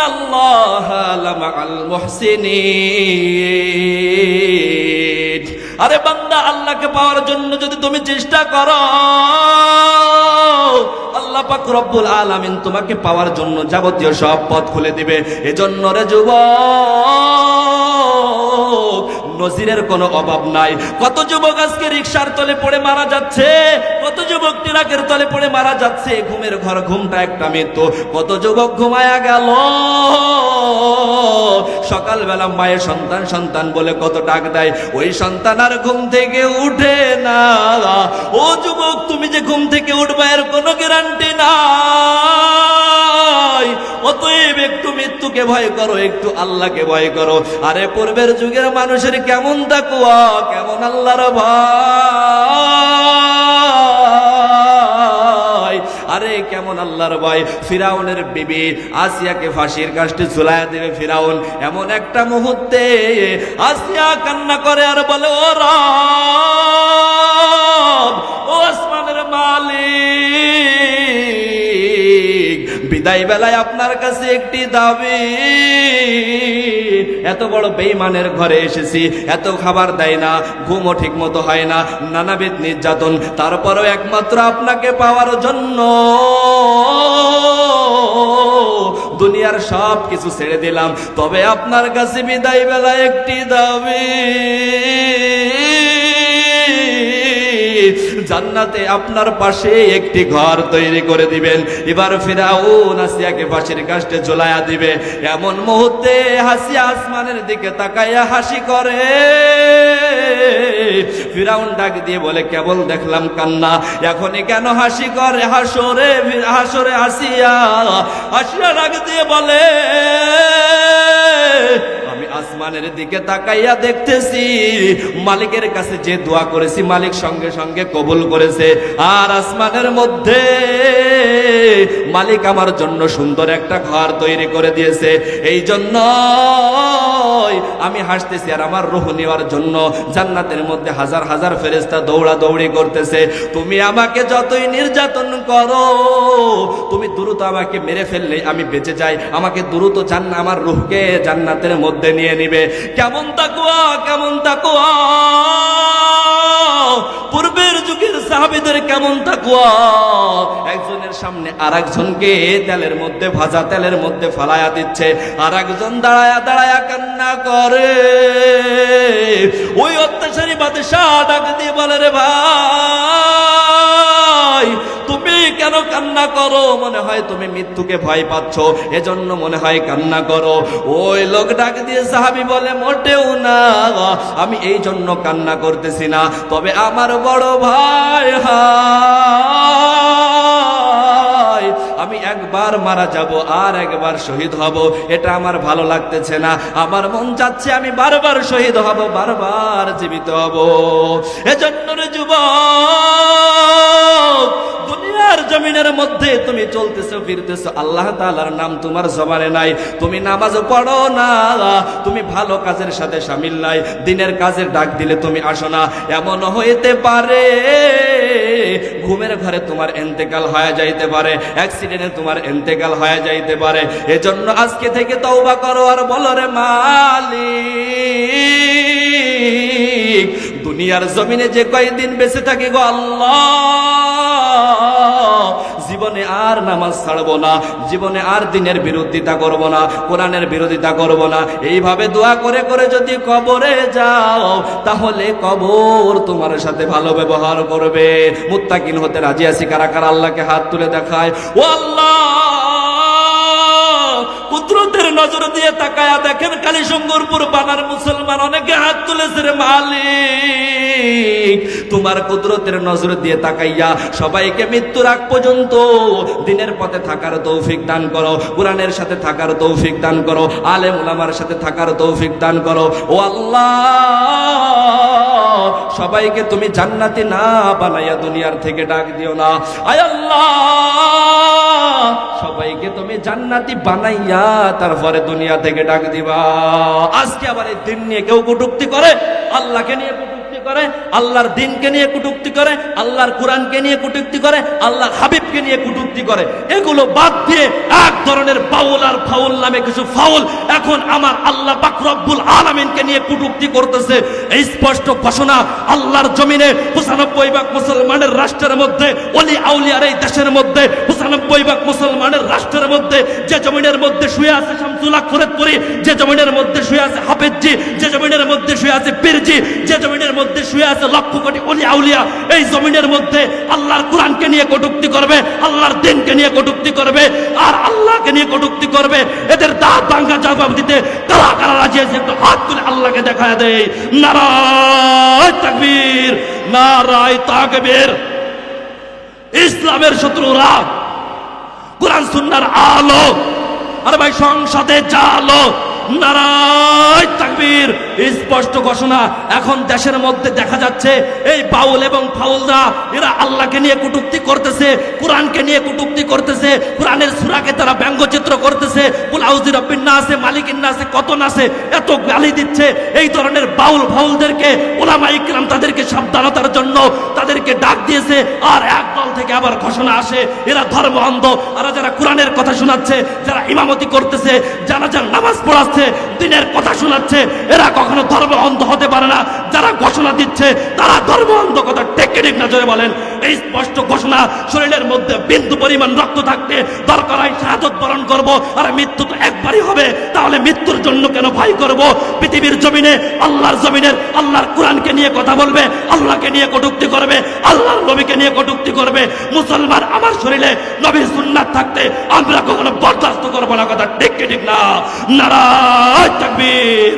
ইন্নাল্লাহা লামাআল মুহসিনিন। আরে বান্দা, আল্লাহকে পাওয়ার জন্য যদি তুমি চেষ্টা করো, আল্লাহ পাক রব্বুল আলামিন তোমাকে পাওয়ার জন্য যাবতীয় সব পথ খুলে দিবে। এজন্য রে যুবক, নজিরের কোনো অভাব নাই। কত যুবক আজকে রিকশার তলে পড়ে মারা যাচ্ছে, কত যুবক ট্রাকের তলে পড়ে মারা যাচ্ছে। ঘুমের ঘর, ঘুমটা একটা মৃত্যু। কত যুবক ঘুমায়া গেল, সকালবেলা মায়ের সন্তান সন্তান বলে কত ডাক দেয়, ওই সন্তান আর ঘুম থেকে উঠে না। ও যুবক, তুমি যে ঘুম থেকে উঠবে এর কোনো গ্যারান্টি নাই। অতএব একটু মৃত্যুকে ভয় করো, একটু আল্লাহকে ভয় করো। আরে পূর্বের যুগের মানুষের কেমন তাকওয়া, কেমন আল্লাহর ভয়, আরে কেমন আল্লাহর ভয়। ফিরাউনের বিবি আসিয়াকে ফাঁসির কাস্টে ঝুলাইয়া দেবে ফিরাউন। এমন একটা মুহূর্তে আসিয়া কান্না করে আর বলে, ও রব, ও আসমানের মালিক, বিদায় বেলায় আপনার কাছে একটি দাবি। এত বড় বেঈমানের ঘরে এসেছি, এত খাবার দেয় না, ঘুমও ঠিক মতো হয় না, নানাবিধ নির্যাতন, তারপরেও একমাত্র আপনাকে পাওয়ার জন্য দুনিয়ার সব কিছু ছেড়ে দিলাম। তবে আপনার কাছে বিদায় বেলায় একটি দাবি, জান্নাতে আপনার পাশে একটি ঘর তৈরি করে দিবেন। এবার ফিরাউন আসিয়াকে ফাঁসির কাস্টে ঝুলাইয়া দিবে। এমন মুহূর্তে হাসিয়া আসমানের দিকে তাকাইয়া হাসি করে। ফিরাউন ডাক দিয়ে বলে, কেবল দেখলাম কান্না, এখনই কেন হাসি করে? হাসরে হাসরে আসিয়া ডাক দিয়ে বলে, আমি আসমানের দিকে তাকাইয়া দেখতেছি মালিকের কাছে যে দোয়া করেছি মালিক সঙ্গে সঙ্গে কবুল করেছে। আর আসমানের মধ্যে মালিক আমার জন্য সুন্দর একটা ঘর তৈরি করে দিয়েছে। এই জন্য আমি হাসতেছি। আর আমার রূহ নেওয়ার জন্য জান্নাতের মধ্যে হাজার হাজার ফেরেশতা দৌড়া দৌড়ি করতেছে। তুমি আমাকে যতই নির্যাতন করো, তুমি দ্রুত আমাকে মেরে ফেললে আমি বেঁচে যাই, আমাকে দ্রুত আমার রূহকে জান্নাতের মধ্যে নিয়ে নিবে। কেমন তাকওয়া, কেমন তাকওয়া! পূর্বের যুগের সাহাবীদের কেমন তাকওয়া! একজনের সামনে আর একজনকে তেলের মধ্যে, ভাজা তেলের মধ্যে ফালায়া দিচ্ছে, আর একজন দাঁড়ায়া দাঁড়ায়া কান্না করে। ওই অত্যাচারী বাদশা ডাক দিয়ে বলে, রে ভাই, তুমি কেন কান্না করো? মনে হয় তুমি মৃত্যুকে ভয় পাচ্ছ, এজন্য মনে হয় কান্না করো। ওই লোক ডাক দিয়ে সাহাবী বলে, মোটেও না, আমি এই জন্য কান্না করতেছি না। তবে আমার বড় ভাই, আমি একবার মারা যাব আর একবার শহীদ হব, এটা আমার ভালো লাগতেছে না। আমার মন চাচ্ছে আমি বারবার শহীদ হব, বারবার জীবিত হব। এজন্য রে যুবক, দুনিয়ার জমিনের মধ্যে তুমি চলতেছো ফিরতেছো, আল্লাহ তাআলার নাম তোমার জবানে নাই, তুমি নামাজ পড়ো না, তুমি ভালো কাজের সাথে শামিল নাই, দিনের কাজের ডাক দিলে তুমি আসো না। এমন হইতে পারে ঘুমের ঘরে তোমার ইন্তেকাল হয়ে যাইতে পারে, অ্যাক্সিডেন্টে তোমার ইন্তেকাল হয়ে যাইতে পারে। এজন্য আজকে থেকে তওবা করো আর বলো, রে মালিক, দুনিয়ার জমিনে যে কয়দিন বেঁচে থাকি গো আল্লাহ, জীবনে আর নামাজ ছাড়বো না, জীবনে আর দিনের বিরোধিতা করব না, কোরআনের বিরোধিতা করব না। এইভাবে দোয়া করে করে যদি কবরে যাও, তাহলে কবর তোমার সাথে ভালো ব্যবহার করবে। মুত্তাকিন হতে রাজি আছি কারা কারা? আল্লাহকে হাত তুলে দেখায়। ও আল্লাহ, কুদরতের নজর দিয়ে তাকায়া দেখেন কালীশঙ্করপুর বানার মুসলমান অনেকে হাত তুলেছে। রে মালিক, তোমার কুদরতের নজর দিয়ে তাকাইয়া সবাইকে মৃত্যুর আগ পর্যন্ত দিনের পথে থাকার তৌফিক দান করো, কোরআনের সাথে থাকার তৌফিক দান করো, আলেম উলামার সাথে থাকার তৌফিক দান করো। ও আল্লাহ, সবাইকে তুমি জান্নাতি না বানাইয়া দুনিয়ার থেকে ডাক দিও না। আয় আল্লাহ, সবাইকে তুমি জান্নাতি বানাইয়া তারপরে দুনিয়া থেকে ডাক দিবা। আজকে আবার এই দিন নিয়ে কেউ কটূক্তি করে, আল্লাহকে নিয়ে কটূক্তি করে, আল্লাহর দিনকে নিয়ে কটূক্তি করে, আল্লাহর কোরআনকে নিয়ে কটূক্তি করে, আল্লাহর হাবিবকে নিয়ে কটূক্তি করে। এগুলো বাদ দিয়ে এক ধরনের বাউল আর ফাউল নামে কিছু ফাউল এখন আমার আল্লাহ পাক রব্বুল আলামিনকে নিয়ে কটূক্তি করতেছে। এই স্পষ্ট ঘোষণা আল্লাহর জমিনে 95 ভাগ মুসলমানের রাষ্ট্রের মধ্যে, ওলি আউলিয়ার এই দেশের মধ্যে 95 ভাগ মুসলমানের রাষ্ট্রের মধ্যে যে জমিনের মধ্যে শুয়ে আছে শামসুল হক ফরিদপুরি, যে জমিনের মধ্যে শুয়ে আছে হাফেজজি, যে জমিনের মধ্যে শুয়ে আছে পীরজি, যে জমিনের মধ্যে শুয়ে আছে লক্ষ কোটি ওলি আউলিয়া, এই জমিনের মধ্যে আল্লাহর কোরআনকে নিয়ে কটূক্তি করবে, আল্লাহর দিনকে নিয়ে কটূক্তি করবে, আর আল্লাহকে নিয়ে কটূক্তি করবে। এদের দাঁত ভাঙা জবাব দিতে কারা কারা রাজি আছে? একটু হাত তুলে আল্লাহকে দেখায় দেয়। নারায়ে তাকবীর, নারায়ে তাকবীর। ইসলামের শত্রুরা, কোরআন সুন্নাহর আলো, আর ভাই সংসদে জালো। নারায়ে তাকবীর। স্পষ্ট ঘোষণা এখন দেশের মধ্যে দেখা যাচ্ছে এই বাউল এবং ফাউলরা এরা আল্লাহকে নিয়ে কটূক্তি করতেছে, কোরআনকে নিয়ে কটূক্তি করতেছে, কোরআনের সূরাকে তারা ব্যঙ্গচিত্র করতেছে, কুল আউযু বিরাব্বিন নাসে মালিকিন নাসে কত নাসে এত গালি দিচ্ছে। এই ধরনের বাউল ফাউলদেরকে উলামায়ে কিরাম তাদেরকে সাবধানতার জন্য তাদেরকে ডাক দিয়েছে। আর এক দল থেকে আবার ঘোষণা আসে এরা ধর্ম অন্ধ। আর যারা কোরআনের কথা শোনাচ্ছে, যারা ইমামতি করতেছে, যারা নামাজ পড়াচ্ছে, দিনের কথা শোনাচ্ছে, এরা কখনো ধর্ম অন্ধ হতে পারে না। যারা ঘোষণা দিচ্ছে তারা ধর্ম অন্ধ। কথা টেকনিক না জোরে বলেন। এই স্পষ্ট ঘোষণা, শরীরের মধ্যে বিন্দু পরিমাণ রক্ত থাকতে দরকার হয় শাহাদত বরণ করব, আর মৃত্যু তো একবারই হবে, তাহলে মৃত্যুর জন্য কেন ভয় করব? পৃথিবীর জমিনে আল্লাহর জমিনের আল্লাহর কোরআনকে নিয়ে কথা বলবে, আল্লাহকে নিয়ে কটূক্তি করবে, আল্লাহর নবীকে নিয়ে কটূক্তি করবে। মুসলমান আমার শরীরে নবীর সুন্নাত থাকতে আমরা কখনো বরদাস্ত করবো না। কথা ঠিক কি ঠিক না? নারায়ে তাকবীর।